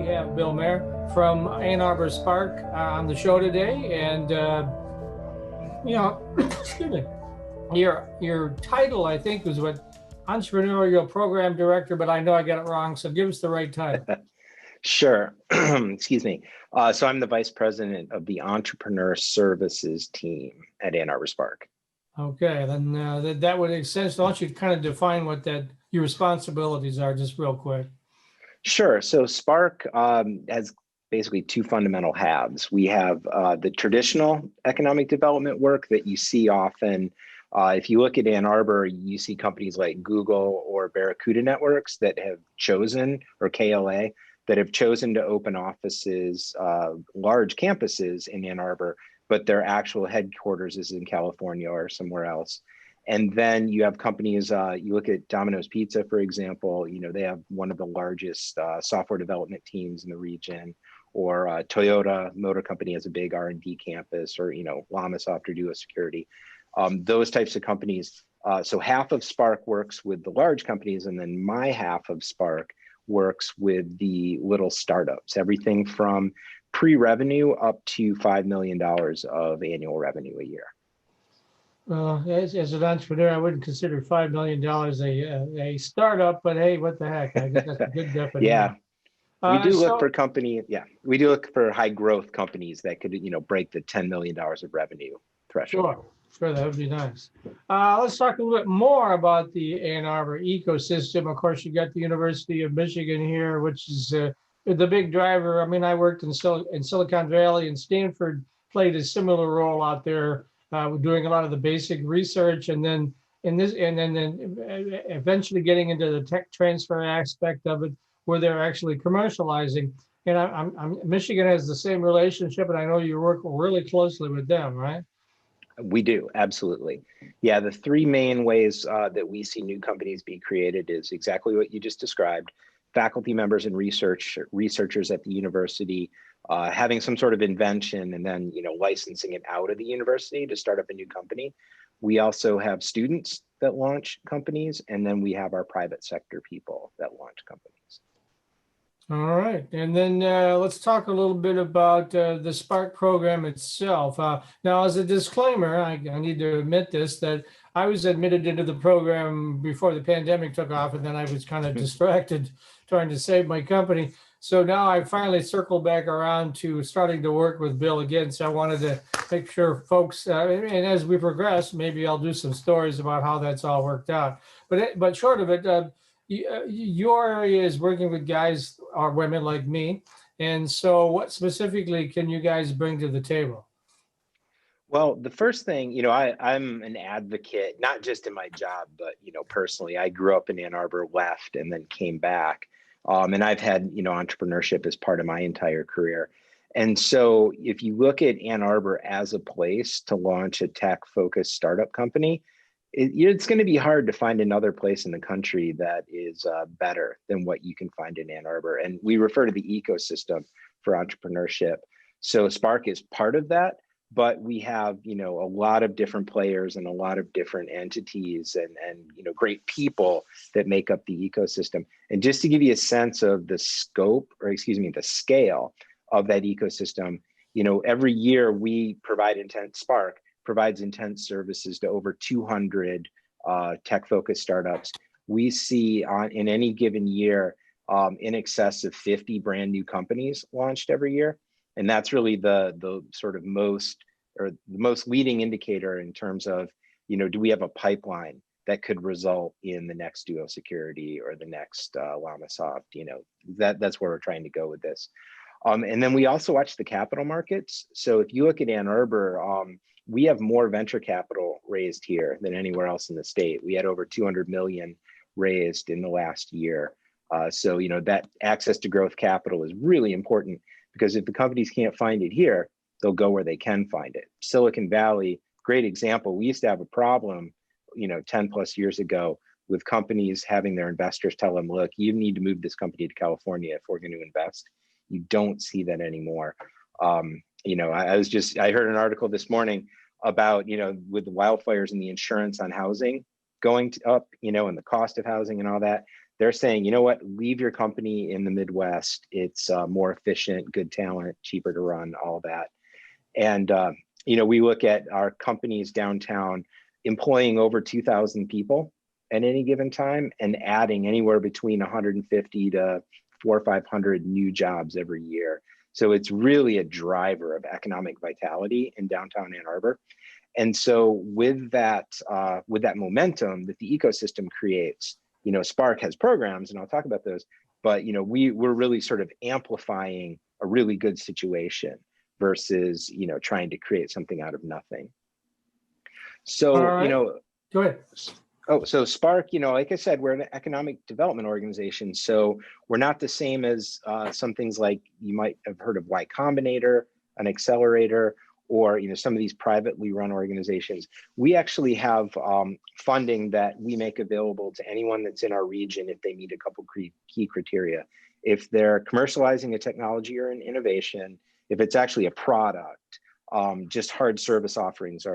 We have Bill Mayer from Ann Arbor SPARK on the show today, and excuse me, your title I think was what Entrepreneurial Program Director, but I know I got it wrong, so give us the right title. Sure. Excuse me. So I'm the Vice President of the Entrepreneurial Services team at Ann Arbor SPARK. Okay, then that would make sense. Why don't you kind of define what your responsibilities are just real quick? Sure. So SPARK has basically two fundamental halves. We have the traditional economic development work that you see often. If you look at Ann Arbor, you see companies like Google or Barracuda Networks that have chosen, or KLA, that have chosen to open offices, large campuses in Ann Arbor, but their actual headquarters is in California or somewhere else. And then you have companies, you look at Domino's Pizza, for example, they have one of the largest software development teams in the region, or Toyota Motor Company has a big R&D campus, or, Lamasoft or Duo Security, those types of companies. So half of SPARK works with the large companies, and then my half of SPARK works with the little startups, everything from pre-revenue up to $5 million of annual revenue a year. As an entrepreneur, I wouldn't consider $5 million a startup, but hey, what the heck? I guess that's a good definition. Yeah, we do look for companies. Yeah, we do look for high growth companies that could, break the $10 million of revenue threshold. Sure, that would be nice. Let's talk a little bit more about the Ann Arbor ecosystem. Of course, you got the University of Michigan here, which is the big driver. I mean, I worked in Silicon Valley, and Stanford played a similar role out there. Doing a lot of the basic research, and then eventually getting into the tech transfer aspect of it, where they're actually commercializing. And Michigan has the same relationship, and I know you work really closely with them, right? We do, absolutely. Yeah, the three main ways that we see new companies be created is exactly what you just described: faculty members and researchers at the university having some sort of invention, and then licensing it out of the university to start up a new company. We also have students that launch companies, and then we have our private sector people that launch companies. All right, and then let's talk a little bit about the SPARK program itself. Now, as a disclaimer, I need to admit this, that I was admitted into the program before the pandemic took off, and then I was kind of distracted trying to save my company. So now I finally circled back around to starting to work with Bill again. So I wanted to make sure folks, and as we progress, maybe I'll do some stories about how that's all worked out. But short of it, your area is working with guys or women like me. And so what specifically can you guys bring to the table? Well, the first thing, I'm an advocate, not just in my job, but, personally. I grew up in Ann Arbor, left, and then came back. And I've had, entrepreneurship as part of my entire career. And so if you look at Ann Arbor as a place to launch a tech-focused startup company, it's going to be hard to find another place in the country that is better than what you can find in Ann Arbor. And we refer to the ecosystem for entrepreneurship. So SPARK is part of that, but we have, a lot of different players and a lot of different entities and great people that make up the ecosystem. And just to give you a sense of the scope, or the scale of that ecosystem, every year we provide SPARK provides intense services to over 200 tech-focused startups. We see in any given year in excess of 50 brand new companies launched every year. And that's really the sort of most leading indicator in terms of, do we have a pipeline that could result in the next Duo Security or the next Lamasoft? That's where we're trying to go with this. And then we also watch the capital markets. So if you look at Ann Arbor, we have more venture capital raised here than anywhere else in the state. We had over 200 million raised in the last year. So that access to growth capital is really important, because if the companies can't find it here, they'll go where they can find it. Silicon Valley, great example. We used to have a problem, 10 plus years ago, with companies having their investors tell them, look, you need to move this company to California if we're going to invest. You don't see that anymore. I heard an article this morning about, with the wildfires and the insurance on housing going up, and the cost of housing and all that, they're saying, you know what, leave your company in the Midwest. It's more efficient, good talent, cheaper to run, all that. And, we look at our companies downtown employing over 2,000 people at any given time and adding anywhere between 150 to 400 or 500 new jobs every year. So it's really a driver of economic vitality in downtown Ann Arbor. And so with that momentum that the ecosystem creates, Spark has programs, and I'll talk about those, but we're really sort of amplifying a really good situation versus trying to create something out of nothing. So All right. Go ahead. Oh, so Spark, like I said, we're an economic development organization. So we're not the same as some things like you might have heard of Y Combinator, an accelerator, or some of these privately run organizations. We actually have funding that we make available to anyone that's in our region if they meet a couple key criteria. If they're commercializing a technology or an innovation, if it's actually a product, just hard service offerings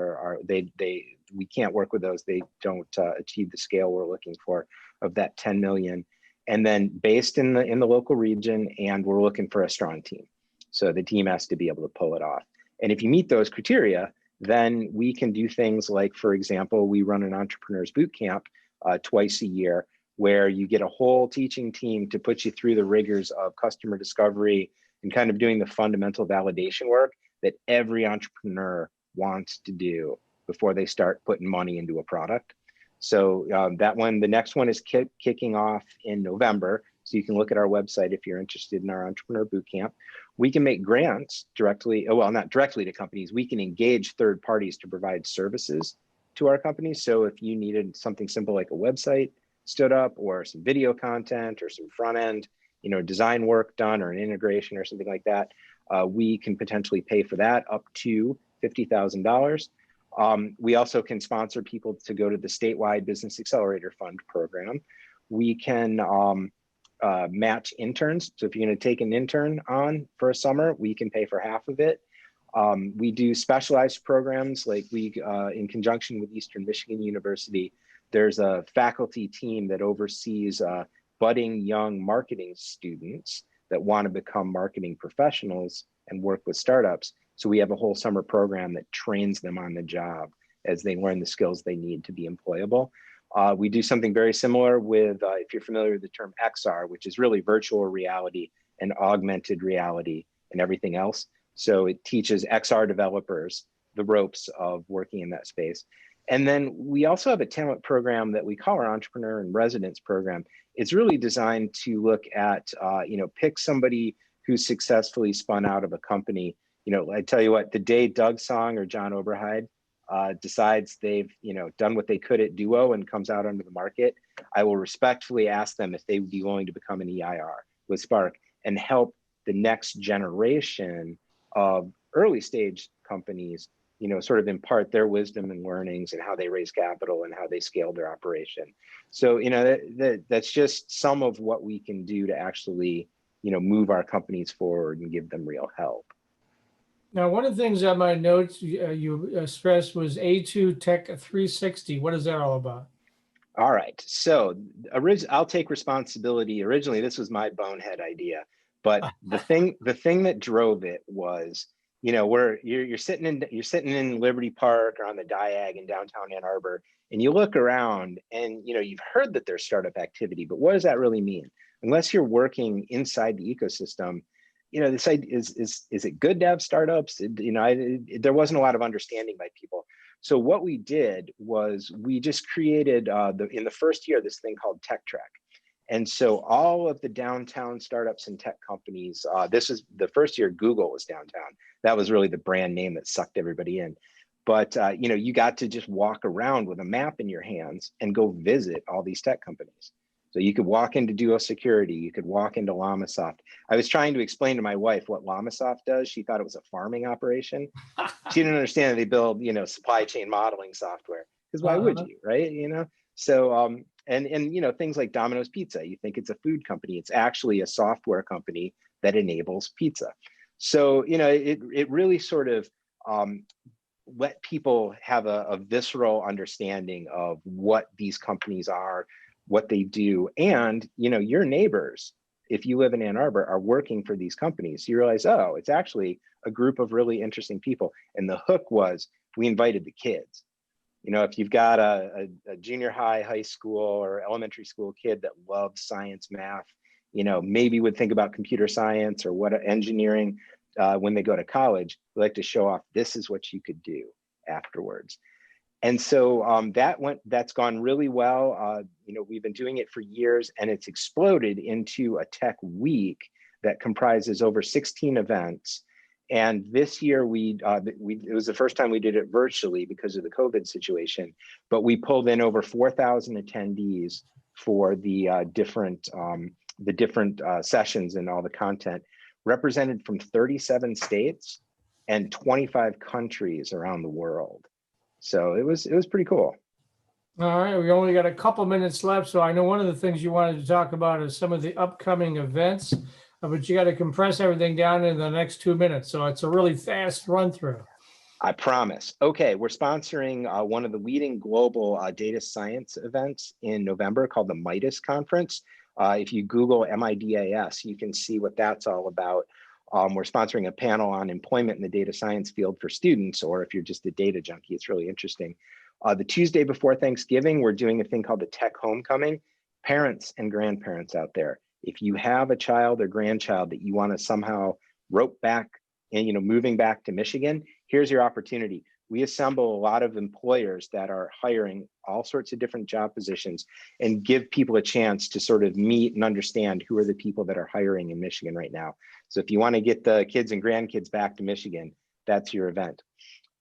we can't work with those. They don't achieve the scale we're looking for of that 10 million. And then based in the local region, and we're looking for a strong team. So the team has to be able to pull it off. And if you meet those criteria, then we can do things like, for example, we run an entrepreneurs boot camp twice a year, where you get a whole teaching team to put you through the rigors of customer discovery and kind of doing the fundamental validation work that every entrepreneur wants to do before they start putting money into a product. So the next one is kicking off in November. So you can look at our website if you're interested in our entrepreneur bootcamp. We can make grants directly, well, not directly to companies. We can engage third parties to provide services to our companies. So if you needed something simple like a website stood up, or some video content, or some front end, design work done, or an integration or something like that, we can potentially pay for that up to $50,000. We also can sponsor people to go to the statewide Business Accelerator Fund program. We can match interns. So if you're going to take an intern on for a summer, we can pay for half of it. We do specialized programs, like in conjunction with Eastern Michigan University, there's a faculty team that oversees budding young marketing students that want to become marketing professionals and work with startups. So we have a whole summer program that trains them on the job as they learn the skills they need to be employable. We do something very similar with, if you're familiar with the term XR, which is really virtual reality and augmented reality and everything else. So it teaches XR developers the ropes of working in that space. And then we also have a talent program that we call our Entrepreneur in Residence program. It's really designed to look at, pick somebody who's successfully spun out of a company. I tell you what, the day Doug Song or John Oberheide decides they've, done what they could at Duo and comes out onto the market, I will respectfully ask them if they would be willing to become an EIR with Spark and help the next generation of early stage companies, sort of impart their wisdom and learnings and how they raise capital and how they scale their operation. So, that's just some of what we can do to actually, move our companies forward and give them real help. Now, one of the things on my notes you expressed was A2 Tech 360. What is that all about? All right. So I'll take responsibility. Originally, this was my bonehead idea, but the thing that drove it was, you're sitting in Liberty Park or on the Diag in downtown Ann Arbor, and you look around and you've heard that there's startup activity, but what does that really mean? Unless you're working inside the ecosystem, this idea is it good to have startups? There wasn't a lot of understanding by people. So what we did was we just created in the first year this thing called Tech Track. And so all of the downtown startups and tech companies, this is the first year Google was downtown. That was really the brand name that sucked everybody in. But you got to just walk around with a map in your hands and go visit all these tech companies. So you could walk into Duo Security, you could walk into LlamaSoft. I was trying to explain to my wife what LlamaSoft does. She thought it was a farming operation. She didn't understand that they build, supply chain modeling software. Because why would you, right? So and things like Domino's Pizza, you think it's a food company. It's actually a software company that enables pizza. So it really sort of let people have a visceral understanding of what these companies are, what they do. And, your neighbors, if you live in Ann Arbor, are working for these companies. You realize, oh, it's actually a group of really interesting people. And the hook was, we invited the kids. If you've got a junior high school, or elementary school kid that loves science, math, maybe would think about computer science or what engineering when they go to college, we like to show off, this is what you could do afterwards. And so that's gone really well. We've been doing it for years, and it's exploded into a tech week that comprises over 16 events. And this year it was the first time we did it virtually because of the COVID situation, but we pulled in over 4,000 attendees for the different sessions and all the content, represented from 37 states and 25 countries around the world. So it was pretty cool. All right, we only got a couple minutes left, so I know one of the things you wanted to talk about is some of the upcoming events, but you got to compress everything down in the next 2 minutes, so it's a really fast run through. I promise. Okay, we're sponsoring one of the leading global data science events in November called the MIDAS Conference. If you Google MIDAS, you can see what that's all about. We're sponsoring a panel on employment in the data science field for students, or if you're just a data junkie, it's really interesting. The Tuesday before Thanksgiving, we're doing a thing called the Tech Homecoming. Parents and grandparents out there, if you have a child or grandchild that you want to somehow rope back and moving back to Michigan, here's your opportunity. We assemble a lot of employers that are hiring all sorts of different job positions and give people a chance to sort of meet and understand who are the people that are hiring in Michigan right now. So if you want to get the kids and grandkids back to Michigan, that's your event.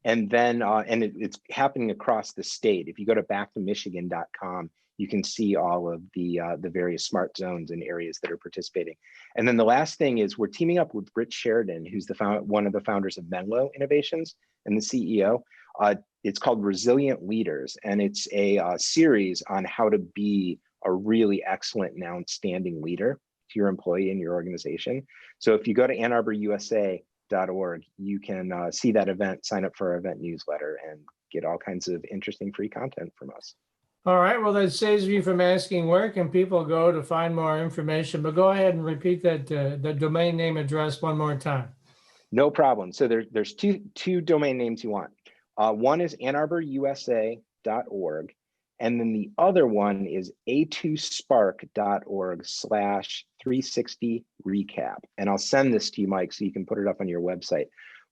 And then, it's happening across the state. If you go to backtomichigan.com, you can see all of the various smart zones and areas that are participating. And then the last thing is we're teaming up with Rich Sheridan, who's one of the founders of Menlo Innovations and the CEO. It's called Resilient Leaders, and it's a series on how to be a really excellent and outstanding leader to your employee and your organization. So if you go to AnnArborUSA.org, you can see that event, sign up for our event newsletter, and get all kinds of interesting free content from us. All right, well, that saves me from asking where can people go to find more information, but go ahead and repeat that the domain name address one more time. No problem. So there's two domain names you want. One is AnnArborUSA.org, and then the other one is a2spark.org/360recap. And I'll send this to you, Mike, so you can put it up on your website.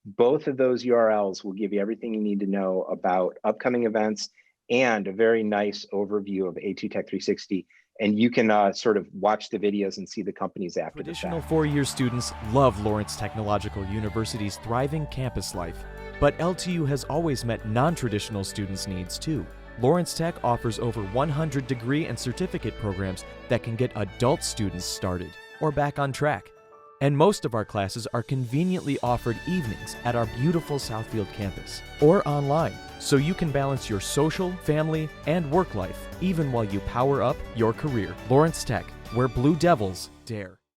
Both of those URLs will give you everything you need to know about upcoming events and a very nice overview of A2 Tech 360. And you can sort of watch the videos and see the companies after the fact. Traditional four-year students love Lawrence Technological University's thriving campus life, but LTU has always met non-traditional students' needs too. Lawrence Tech offers over 100 degree and certificate programs that can get adult students started or back on track. And most of our classes are conveniently offered evenings at our beautiful Southfield campus or online, so you can balance your social, family, and work life even while you power up your career. Lawrence Tech, where Blue Devils dare.